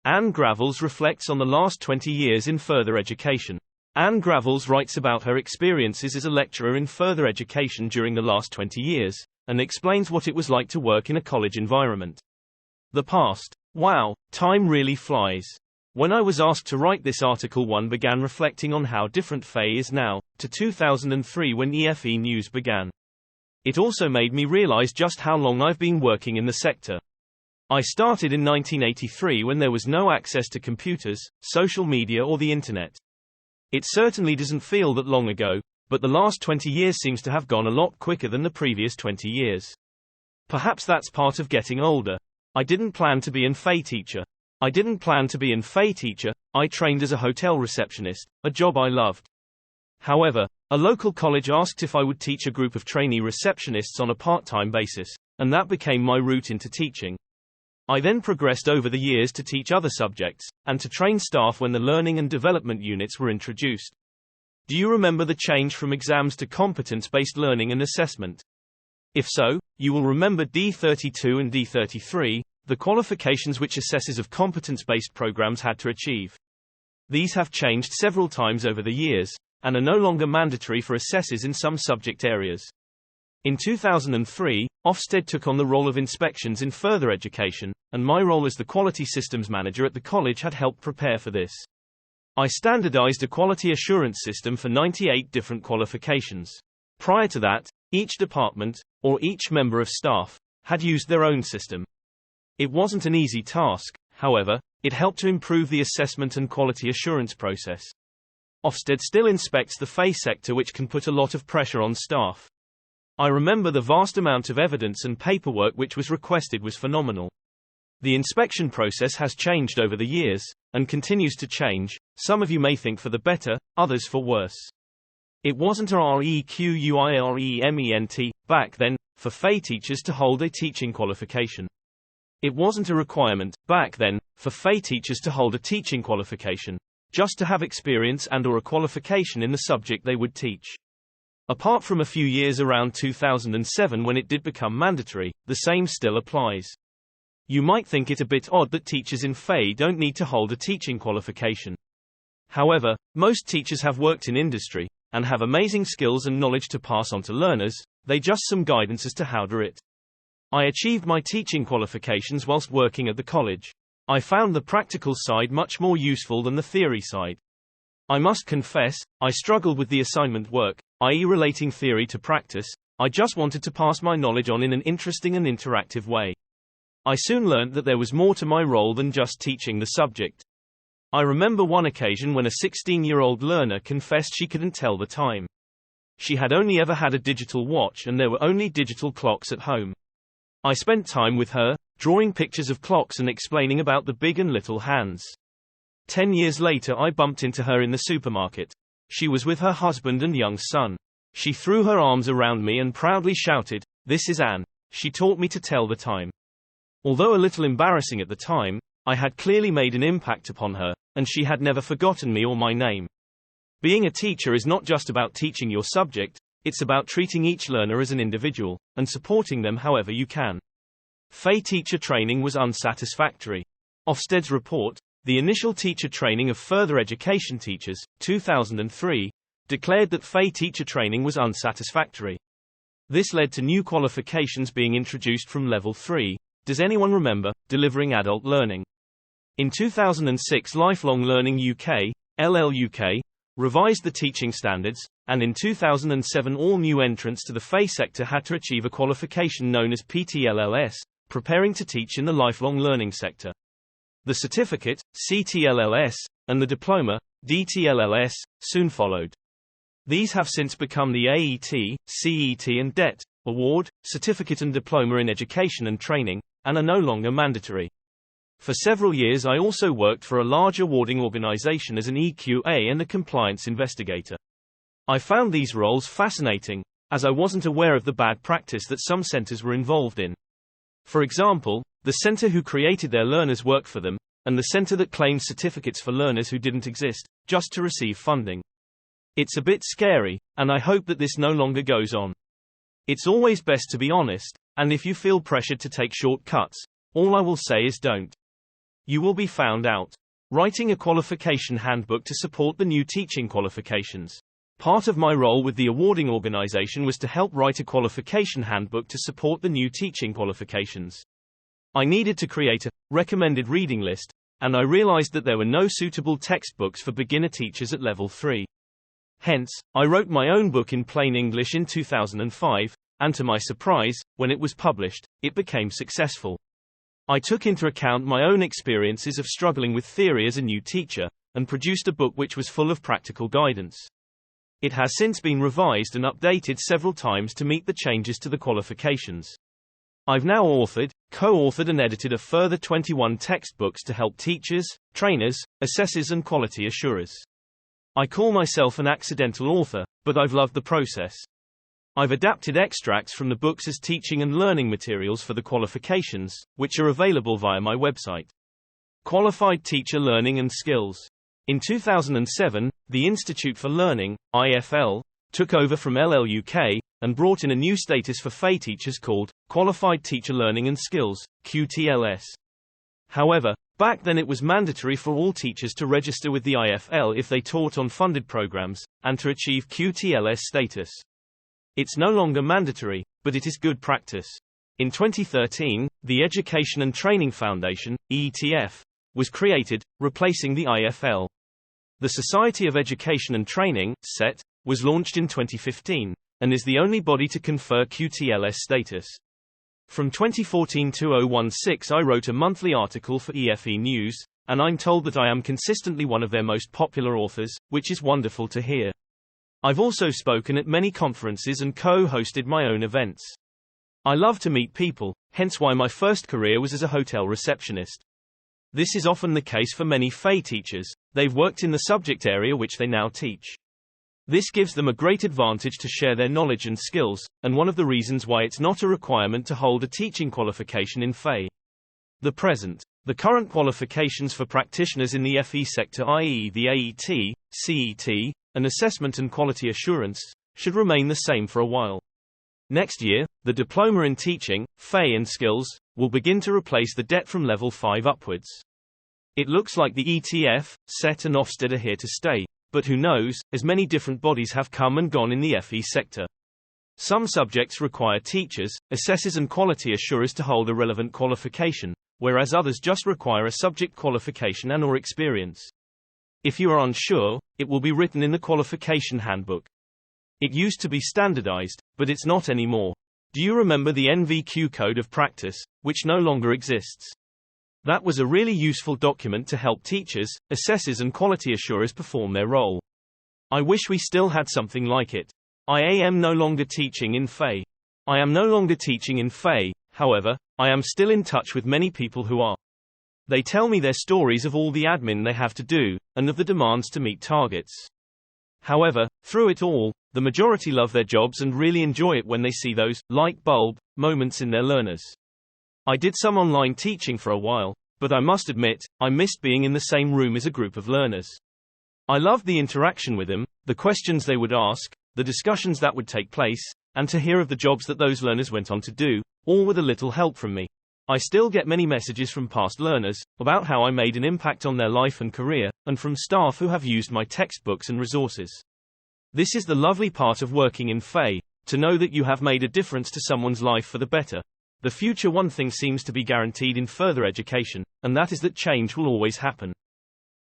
Anne Gravels reflects on the last 20 years in further education. Anne Gravels writes about her experiences as a lecturer in further education during the last 20 years, and explains what it was like to work in a college environment. The past. Wow, time really flies. When I was asked to write this article, one began reflecting on how different Faye is now, to 2003 when EFE News began. It also made me realize just how long I've been working in the sector. I started in 1983 when there was no access to computers, social media or the internet. It certainly doesn't feel that long ago, but the last 20 years seems to have gone a lot quicker than the previous 20 years. Perhaps that's part of getting older. I didn't plan to be an FE teacher. I trained as a hotel receptionist, a job I loved. However, a local college asked if I would teach a group of trainee receptionists on a part-time basis, and that became my route into teaching. I then progressed over the years to teach other subjects, and to train staff when the learning and development units were introduced. Do you remember the change from exams to competence-based learning and assessment? If so, you will remember D32 and D33, the qualifications which assessors of competence-based programs had to achieve. These have changed several times over the years, and are no longer mandatory for assessors in some subject areas. In 2003, Ofsted took on the role of inspections in further education, and my role as the quality systems manager at the college had helped prepare for this. I standardized a quality assurance system for 98 different qualifications. Prior to that, each department, or each member of staff, had used their own system. It wasn't an easy task, however, it helped to improve the assessment and quality assurance process. Ofsted still inspects the FE sector, which can put a lot of pressure on staff. I remember the vast amount of evidence and paperwork which was requested was phenomenal. The inspection process has changed over the years, and continues to change, some of you may think for the better, others for worse. It wasn't a requirement back then, for FE teachers to hold a teaching qualification. It wasn't a requirement, back then, for FE teachers to hold a teaching qualification, just to have experience and/or a qualification in the subject they would teach. Apart from a few years around 2007 when it did become mandatory, the same still applies. You might think it a bit odd that teachers in FE don't need to hold a teaching qualification. However, most teachers have worked in industry, and have amazing skills and knowledge to pass on to learners, they just some guidance as to how to do it. I achieved my teaching qualifications whilst working at the college. I found the practical side much more useful than the theory side. I must confess, I struggled with the assignment work, i.e. relating theory to practice. I just wanted to pass my knowledge on in an interesting and interactive way. I soon learned that there was more to my role than just teaching the subject. I remember one occasion when a 16-year-old learner confessed she couldn't tell the time. She had only ever had a digital watch and there were only digital clocks at home. I spent time with her, drawing pictures of clocks and explaining about the big and little hands. 10 years later I bumped into her in the supermarket. She was with her husband and young son. She threw her arms around me and proudly shouted, "This is Anne. She taught me to tell the time." Although a little embarrassing at the time, I had clearly made an impact upon her, and she had never forgotten me or my name. Being a teacher is not just about teaching your subject, it's about treating each learner as an individual, and supporting them however you can. FE teacher training was unsatisfactory. Ofsted's report, The Initial Teacher Training of Further Education Teachers, 2003, declared that FE teacher training was unsatisfactory. This led to new qualifications being introduced from Level 3, does anyone remember, delivering adult learning? In 2006 Lifelong Learning UK, LLUK, revised the teaching standards, and in 2007 all new entrants to the FE sector had to achieve a qualification known as PTLLS, preparing to teach in the lifelong learning sector. The certificate, CTLLS, and the diploma, DTLLS, soon followed. These have since become the AET, CET and DET, Award, Certificate and Diploma in Education and Training, and are no longer mandatory. For several years I also worked for a large awarding organization as an EQA and a compliance investigator. I found these roles fascinating, as I wasn't aware of the bad practice that some centers were involved in. For example, the center who created their learners work for them, and the center that claimed certificates for learners who didn't exist, just to receive funding. It's a bit scary, and I hope that this no longer goes on. It's always best to be honest, and if you feel pressured to take shortcuts, all I will say is don't. You will be found out. Writing a qualification handbook to support the new teaching qualifications. Part of my role with the awarding organization was to help write a qualification handbook to support the new teaching qualifications. I needed to create a recommended reading list, and I realized that there were no suitable textbooks for beginner teachers at level 3. Hence, I wrote my own book in plain English in 2005, and to my surprise, when it was published, it became successful. I took into account my own experiences of struggling with theory as a new teacher, and produced a book which was full of practical guidance. It has since been revised and updated several times to meet the changes to the qualifications. I've now authored, co-authored and edited a further 21 textbooks to help teachers, trainers, assessors and quality assurers. I call myself an accidental author, but I've loved the process. I've adapted extracts from the books as teaching and learning materials for the qualifications, which are available via my website. Qualified Teacher Learning and Skills. In 2007, the Institute for Learning, IFL, took over from LLUK, and brought in a new status for FE teachers called Qualified Teacher Learning and Skills, QTLS. However, back then it was mandatory for all teachers to register with the IFL if they taught on funded programs, and to achieve QTLS status. It's no longer mandatory, but it is good practice. In 2013, the Education and Training Foundation, ETF, was created, replacing the IFL. The Society of Education and Training, SET, was launched in 2015, and is the only body to confer QTLS status. From 2014 to 2016 I wrote a monthly article for EFE News, and I'm told that I am consistently one of their most popular authors, which is wonderful to hear. I've also spoken at many conferences and co-hosted my own events. I love to meet people, hence why my first career was as a hotel receptionist. This is often the case for many FE teachers. They've worked in the subject area which they now teach. This gives them a great advantage to share their knowledge and skills, and one of the reasons why it's not a requirement to hold a teaching qualification in FE. The current qualifications for practitioners in the FE sector, i.e. the AET, CET, and Assessment and Quality Assurance, should remain the same for a while. Next year, the Diploma in Teaching, FE and Skills, will begin to replace the DET from level 5 upwards. It looks like the ETF, SET and Ofsted are here to stay, but who knows, as many different bodies have come and gone in the FE sector. Some subjects require teachers, assessors and quality assurers to hold a relevant qualification, whereas others just require a subject qualification and/or experience. If you are unsure, it will be written in the qualification handbook. It used to be standardized, but it's not anymore. Do you remember the NVQ Code of Practice, which no longer exists? That was a really useful document to help teachers, assessors and quality assurers perform their role. I wish we still had something like it. I am no longer teaching in FE. I am no longer teaching in FE, however, I am still in touch with many people who are. They tell me their stories of all the admin they have to do, and of the demands to meet targets. However, through it all, the majority love their jobs and really enjoy it when they see those light bulb moments in their learners. I did some online teaching for a while, but I must admit, I missed being in the same room as a group of learners. I loved the interaction with them, the questions they would ask, the discussions that would take place, and to hear of the jobs that those learners went on to do, all with a little help from me. I still get many messages from past learners about how I made an impact on their life and career, and from staff who have used my textbooks and resources. This is the lovely part of working in FE, to know that you have made a difference to someone's life for the better. The future one thing seems to be guaranteed in further education, and that is that change will always happen.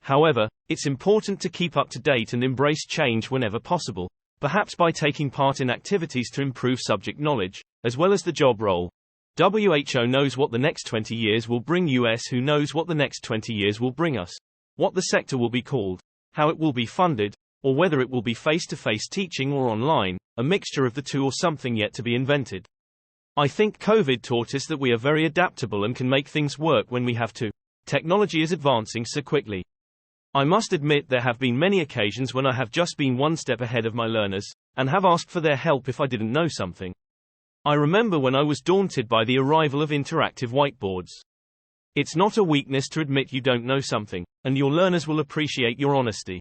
However, it's important to keep up to date and embrace change whenever possible, perhaps by taking part in activities to improve subject knowledge, as well as the job role. WHO knows what the next 20 years will bring us. Who knows what the next 20 years will bring us? What the sector will be called, how it will be funded, or whether it will be face-to-face teaching or online, a mixture of the two or something yet to be invented. I think COVID taught us that we are very adaptable and can make things work when we have to. Technology is advancing so quickly. I must admit there have been many occasions when I have just been one step ahead of my learners, and have asked for their help if I didn't know something. I remember when I was daunted by the arrival of interactive whiteboards. It's not a weakness to admit you don't know something, and your learners will appreciate your honesty.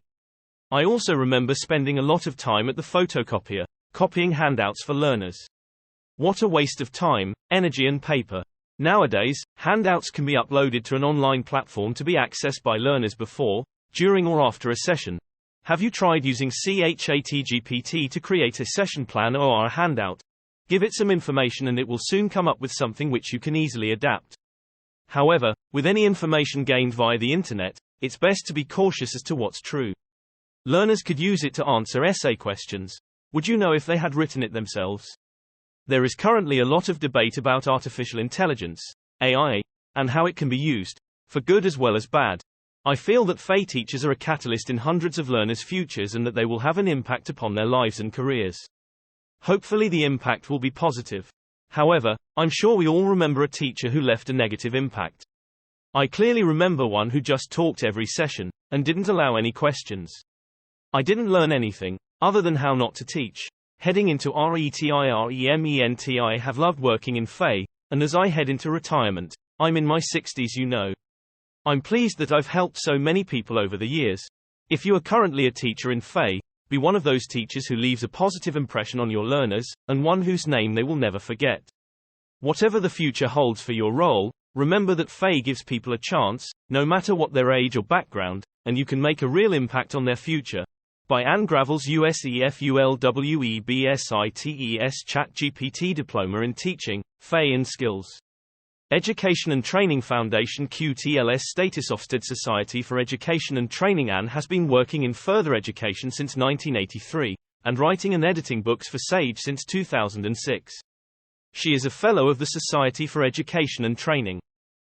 I also remember spending a lot of time at the photocopier, copying handouts for learners. What a waste of time, energy and paper. Nowadays, handouts can be uploaded to an online platform to be accessed by learners before, during or after a session. Have you tried using ChatGPT to create a session plan or a handout? Give it some information and it will soon come up with something which you can easily adapt. However, with any information gained via the internet, it's best to be cautious as to what's true. Learners could use it to answer essay questions. Would you know if they had written it themselves? There is currently a lot of debate about artificial intelligence, AI, and how it can be used, for good as well as bad. I feel that FE teachers are a catalyst in hundreds of learners' futures and that they will have an impact upon their lives and careers. Hopefully the impact will be positive. However, I'm sure we all remember a teacher who left a negative impact. I clearly remember one who just talked every session, and didn't allow any questions. I didn't learn anything, other than how not to teach. Heading into RETIREMENT, I have loved working in FE, and as I head into retirement, I'm in my 60s, you know. I'm pleased that I've helped so many people over the years. If you are currently a teacher in FE, be one of those teachers who leaves a positive impression on your learners, and one whose name they will never forget. Whatever the future holds for your role, remember that FE gives people a chance, no matter what their age or background, and you can make a real impact on their future. By Anne Gravels, USEFULWEBSITES ChatGPT Diploma in Teaching, FE and Skills. Education and Training Foundation QTLS status. Ofsted Society for Education and Training. Anne has been working in further education since 1983, and writing and editing books for Sage since 2006. She is a Fellow of the Society for Education and Training.